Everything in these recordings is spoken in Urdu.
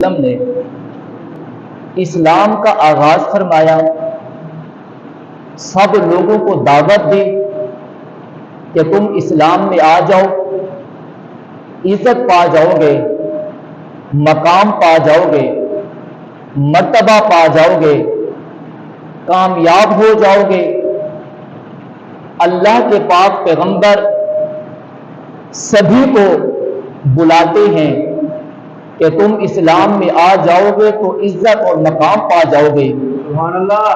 وسلم نے اسلام کا آغاز فرمایا، سب لوگوں کو دعوت دی کہ تم اسلام میں آ جاؤ، عزت پا جاؤ گے، مقام پا جاؤ گے، مرتبہ پا جاؤ گے، کامیاب ہو جاؤ گے۔ اللہ کے پاک پیغمبر سبھی کو بلاتے ہیں کہ تم اسلام میں آ جاؤ گے تو عزت اور مقام پا جاؤ گے۔ سبحان اللہ۔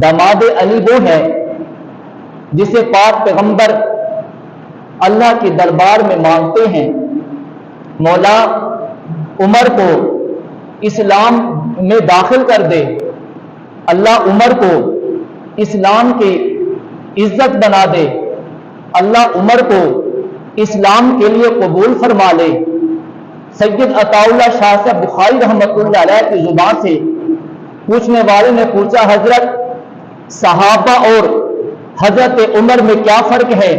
داماد علی وہ ہے جسے پاک پیغمبر اللہ کے دربار میں مانگتے ہیں، مولا عمر کو اسلام میں داخل کر دے، اللہ عمر کو اسلام کی عزت بنا دے، اللہ عمر کو اسلام کے لیے قبول فرما لے۔ سید عطا اللہ شاہ صاحب بخاری رحمۃ اللہ علیہ کی زبان سے پوچھنے والے نے پوچھا، حضرت صحابہ اور حضرت عمر میں کیا فرق ہے؟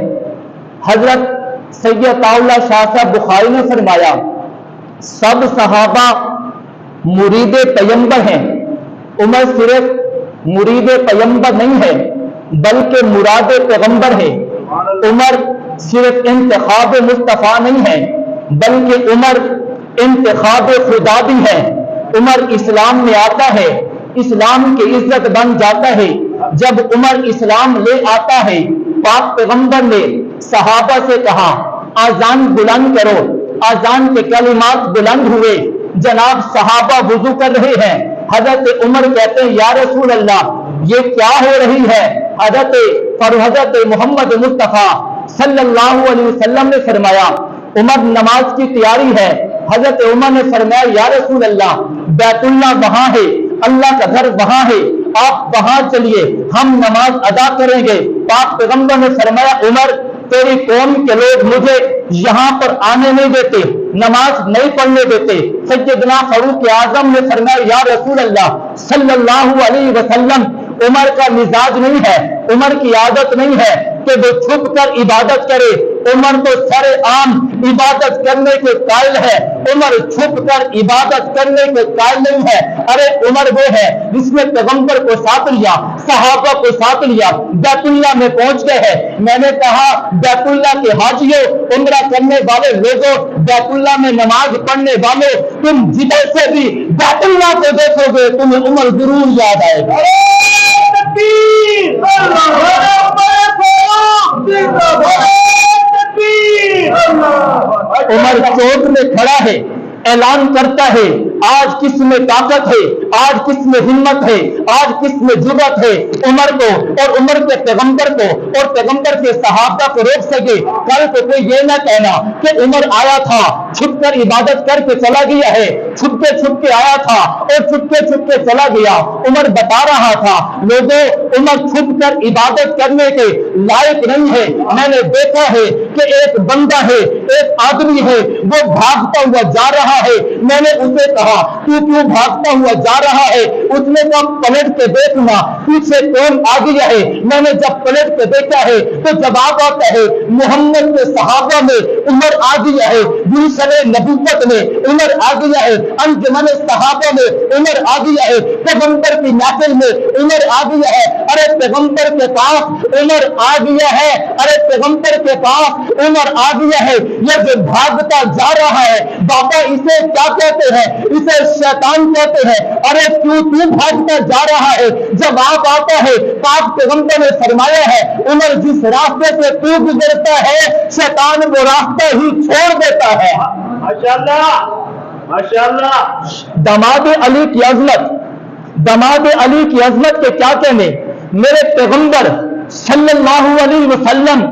حضرت سید عطا اللہ شاہ صاحب بخاری نے فرمایا، سب صحابہ مرید پیغمبر ہیں، عمر صرف مرید پیغمبر نہیں ہے بلکہ مراد پیغمبر ہے۔ عمر صرف انتخاب مصطفیٰ نہیں ہے بلکہ عمر انتخاب خدا بھی ہے۔ عمر اسلام میں آتا ہے، اسلام کی عزت بن جاتا ہے۔ جب عمر اسلام لے آتا ہے، پاک پیغمبر نے صحابہ سے کہا، آذان بلند کرو۔ آذان کے کلمات بلند ہوئے، جناب صحابہ وضو کر رہے ہیں۔ حضرت عمر کہتے ہیں، یا رسول اللہ یہ کیا ہو رہی ہے؟ حضرت محمد مصطفیٰ صلی اللہ علیہ وسلم نے فرمایا، عمر نماز کی تیاری ہے۔ حضرت عمر نے فرمایا، یا رسول اللہ بیت اللہ وہاں ہے، اللہ کا گھر وہاں ہے، آپ وہاں چلیے، ہم نماز ادا کریں گے۔ پاک پیغمبر نے فرمایا، عمر تیری قوم کے لوگ مجھے یہاں پر آنے نہیں دیتے، نماز نہیں پڑھنے دیتے۔ سیدنا فاروق اعظم نے فرمایا، یا رسول اللہ صلی اللہ علیہ وسلم عمر کا مزاج نہیں ہے، عمر کی عادت نہیں ہے کہ وہ چھپ کر عبادت کرے، عمر تو سر عام عبادت کرنے کے قائل ہے، عمر چھپ کر عبادت کرنے کے قائل نہیں ہے۔ ارے عمر وہ ہے جس نے پیغمبر کو ساتھ لیا، صحابہ کو ساتھ لیا، بیت اللہ میں پہنچ گئے ہیں۔ میں نے کہا، بیت اللہ کے حاجیوں، عمرہ کرنے والے لوگوں، بیت اللہ میں نماز پڑھنے والوں، تم جدھر سے بھی بیت اللہ کو دیکھو گے تمہیں عمر ضرور یاد آئے گا۔ عمر چوک میں کھڑا ہے، اعلان کرتا ہے، آج کس میں طاقت ہے، آج کس میں ہمت ہے، آج کس میں جرأت ہے عمر کو اور عمر کے پیغمبر کو اور پیغمبر کے صحابہ کو روک سکے۔ کل کو کوئی یہ نہ کہنا کہ عمر آیا تھا چھپ کر عبادت کر کے چلا گیا ہے، چھپ کے آیا تھا اور چھپ کے چلا گیا۔ عمر بتا رہا تھا، لوگوں عمر چھپ کر عبادت کرنے کے لائق نہیں ہے۔ میں نے دیکھا ہے کہ ایک بندہ ہے، ایک آدمی ہے، وہ بھاگتا ہوا جا رہا ہے۔ میں نے اسے کہا، تو کیوں بھاگتا ہوا جا رہا ہے؟ اس نے کہا، پلٹ کے دیکھنا پیچھے کون آ گیا ہے۔ میں نے جب پلٹ کے دیکھا ہے تو جواب آتا ہے، محمد کے صحابہ میں عمر آ گیا ہے، دوسرے نبوت میں عمر آ گیا ہے، انجمن صحابہ میں عمر آ گیا ہے، پیغمبر کی محفل میں عمر آ گیا ہے۔ ارے پیغمبر کے پاس عمر آ گیا ہے، ارے پیغمبر کے پاس عمر آ گیا ہے۔ یہ جو بھاگتا جا رہا ہے، بابا اسے کیا کہتے ہیں؟ اسے شیطان کہتے ہیں۔ ارے کیوں تو بھاگتا جا رہا ہے؟ جواب آتا ہے، پاک پیغمبر نے فرمایا ہے، عمر جس راستے سے تو گزرتا ہے شیطان وہ راستہ ہی چھوڑ دیتا ہے۔ ماشاءاللہ ماشاءاللہ۔ داماد علی کی عظمت، داماد علی کی عظمت کے کیا کہنے؟ میرے پیغمبر صلی اللہ علیہ وسلم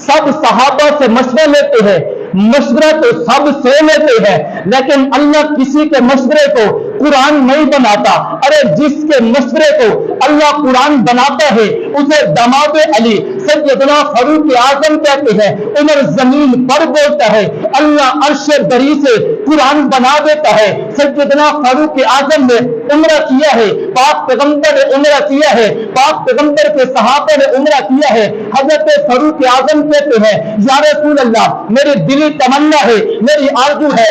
سب صحابہ سے مشورہ لیتے ہیں، مشورہ تو سب سے لیتے ہیں، لیکن اللہ کسی کے مشورے کو قرآن نہیں بناتا۔ ارے جس کے مشورے کو اللہ قرآن بناتا ہے اسے داماد علی سیدنا فاروق اعظم کہتے ہیں۔ عمر زمین پر بولتا ہے، اللہ عرش بری سے قرآن بنا دیتا ہے۔ سیدنا فاروق اعظم نے عمرہ کیا ہے، پاک پیغمبر نے عمرہ کیا ہے، پاک پیغمبر کے صحابہ نے عمرہ کیا ہے۔ حضرت فاروق اعظم کہتے ہیں، یا رسول اللہ میری دلی تمنا ہے، میری آرزو ہے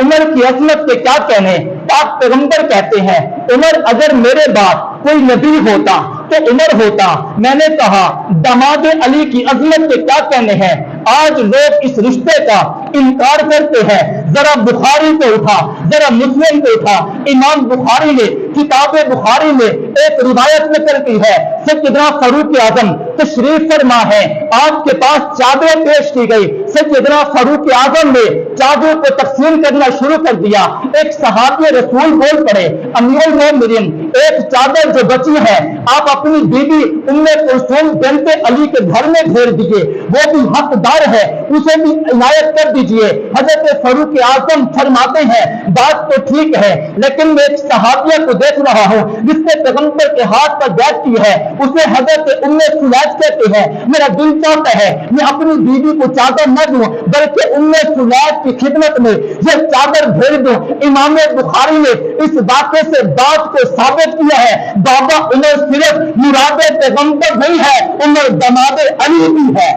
عمر کی عظمت کے کیا کہنے، پاک پیغمبر کہتے ہیں عمر اگر میرے بعد کوئی نبی ہوتا تو عمر ہوتا۔ میں نے کہا داماد علی کی عظمت کے کیا کہنے ہیں، آج لوگ اس رشتے کا انکار کرتے ہیں۔ ذرا بخاری کو اٹھا، ذرا مسلم کو اٹھا، امام بخاری نے کتاب بخاری میں ایک روایت نقل کی ہے، سیدنا فاروق اعظم تشریف فرما ہے، آپ کے پاس چادریں پیش کی گئی، سیدنا فاروق اعظم نے چادروں کو تقسیم کرنا شروع کر دیا۔ ایک صحابی رسول بول پڑے امیر المومنین ایک چادر جو بچی ہے آپ اپنی بیوی ام کلثوم بنت علی کے گھر میں بھیج دیجیے، وہ بھی حقدار ہے، اسے بھی عنایت کر دیجیے۔ حضرت فاروق اعظم فرماتے ہیں بات تو ٹھیک ہے لیکن میں ایک صحابیہ کو دیکھ رہا ہوں جس نے پیغمبر کے ہاتھ پر بیعت کی ہے، اسے حضرت ام سلیج کہتے ہیں، میرا دل چاہتا ہے میں اپنی بیوی کو چادر نہ دوں بلکہ ام سلیج کی خدمت میں یہ چادر بھیج دوں۔ امام بخاری نے اس واقعے سے بات کو ثابت کیا ہے بابا عمر صرف مراد پیغمبر نہیں ہے، عمر داماد علی بھی ہے،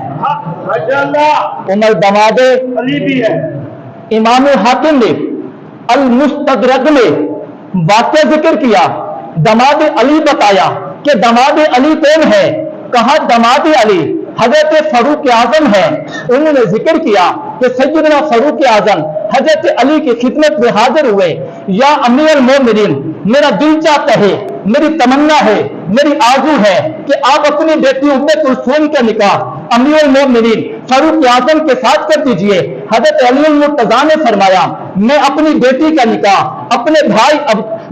عمر داماد علی بھی ہے۔ امام حاکم نے المستدرک میں واقعہ ذکر کیا، داماد علی بتایا کہ داماد علی کون ہے، کہا داماد علی حضرت فاروق اعظم ہے۔ انہوں نے ذکر کیا کہ سیدنا فاروق اعظم حضرت علی کی خدمت میں حاضر ہوئے، یا امیر المومنین میرا دل چاہتا ہے، میری تمنا ہے، میری آرزو ہے کہ آپ اپنی بیٹی ام کلثوم کا نکاح امیر المومنین فاروق اعظم کے ساتھ کر دیجئے۔ حضرت علی المرتضیٰ نے فرمایا میں اپنی بیٹی کا نکاح اپنے بھائی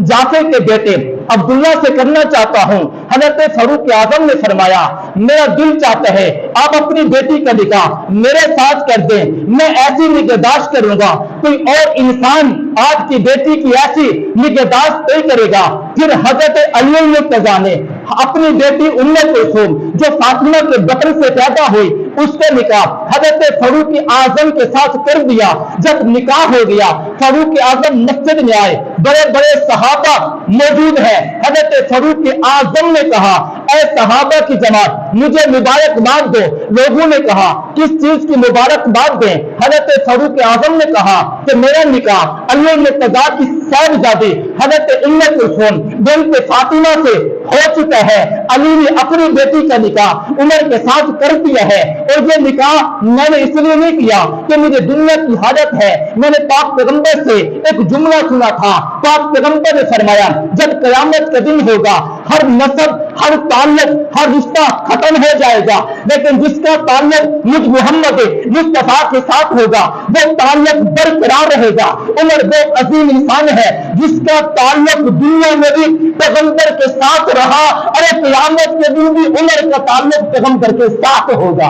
جعفر کے بیٹے عبداللہ سے کرنا چاہتا ہوں۔ حضرت فاروق اعظم نے فرمایا میرا دل چاہتا ہے آپ اپنی بیٹی کا نکاح میرے ساتھ کر دیں، میں ایسی نگہداشت کروں گا کوئی اور انسان آپ کی بیٹی کی ایسی نگہداشت نہیں کرے گا۔ پھر حضرت علی المرتضیٰ نے اپنی بیٹی ام کلثوم جو فاطمہ کے بطن سے پیدا ہوئی اس کا نکاح حضرت فاروق اعظم کے ساتھ کر دیا۔ جب نکاح ہو گیا فاروق اعظم مسجد میں آئے، بڑے بڑے صحابہ موجود ہیں، حضرت فاروق اعظم نے کہا اے صحابہ کی جماعت مجھے مبارکباد دو۔ لوگوں نے کہا کس چیز کی مبارکباد دیں؟ حضرت فاروق اعظم نے کہا کہ میرا نکاح علی المرتضیٰ کی صاحبزادی حضرت ام کلثوم بنت فاطمہ سے ہو چکا ہے، علی نے اپنی بیٹی کا نکاح عمر کے ساتھ کر دیا ہے، اور یہ نکاح میں نے اس لیے نہیں کیا کہ مجھے دنیا کی حاجت ہے۔ میں نے پاک پیغمبر سے ایک جملہ سنا تھا، پاک پیغمبر نے فرمایا جب قیامت کا دن ہوگا ہر نسب، ہر تعلق، ہر رشتہ ختم ہو جائے گا، لیکن جس کا تعلق مجھ محمد مصطفیٰ کے ساتھ ہوگا وہ تعلق برقرار رہے گا۔ عمر وہ عظیم انسان ہے جس کا تعلق دنیا میں بھی پیغمبر کے ساتھ رہا، ارے قیامت کے دن بھی عمر کا تعلق پیغمبر کے ساتھ ہوگا۔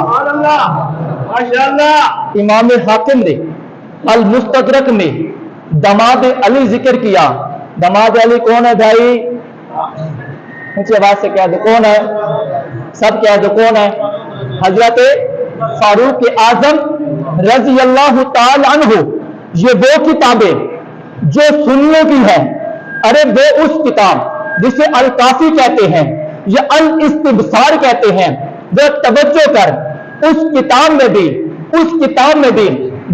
امام حاکم نے المستدرک میں داماد علی ذکر کیا۔ داماد علی کون ہے بھائی؟ اونچی آواز سے کہہ دو کون ہے، سب کہہ دو کون ہے؟ حضرت فاروق اعظم رضی اللہ تعالی عنہ۔ یہ وہ کتابیں جو سنیوں کی ہے، ارے وہ اس کتاب جسے الکافی کہتے ہیں یا الاستبصار کہتے ہیں، وہ توجہ کر اس کتاب میں بھی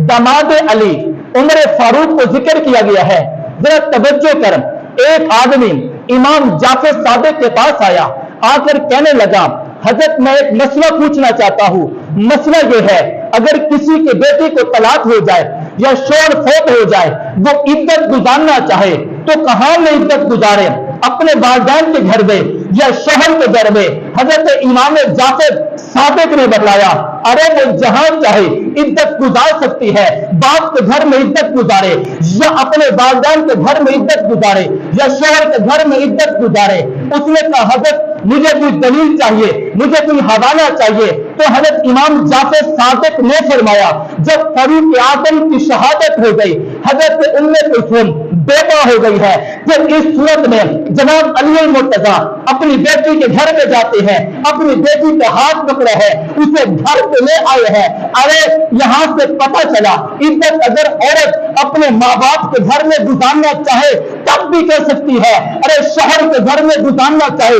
داماد علی عمر فاروق کو ذکر کیا گیا ہے۔ ذرا توجہ کر، ایک آدمی امام جعفر صادق کے پاس آیا، آ کر کہنے لگا حضرت میں ایک مسئلہ پوچھنا چاہتا ہوں، مسئلہ یہ ہے اگر کسی کے بیٹے کو طلاق ہو جائے یا شوہر فوت ہو جائے، وہ عدت گزارنا چاہے تو کہاں میں عدت گزارے، اپنے والدین کے گھر میں یا شوہر کے گھر میں؟ حضرت امام جعفر صادق نے بتایا ارے وہ جہاں چاہے عدت گزار سکتی ہے، باپ کے گھر میں عدت گزارے یا اپنے والدین کے گھر میں عدت گزارے یا شوہر کے گھر میں عدت گزارے۔ اس نے کہا حضرت مجھے کوئی دلیل چاہیے، مجھے کوئی حوالہ چاہیے۔ تو حضرت امام جعفر صادق نے فرمایا جب فاروق اعظم کی شہادت ہو گئی، حضرت ام کلثوم بیٹا ہو گئی ہے، پھر اس صورت میں جناب علی المرتضیٰ اپنی بیٹی کے گھر میں جاتے ہیں، اپنی بیٹی کا ہاتھ پکڑا ہے، اسے گھر پہ لے آئے ہیں۔ ارے یہاں سے پتہ چلا عدت اگر عورت اپنے ماں باپ کے گھر میں گزارنا چاہے تب بھی کر سکتی ہے، ارے شوہر کے گھر میں گزارنا چاہے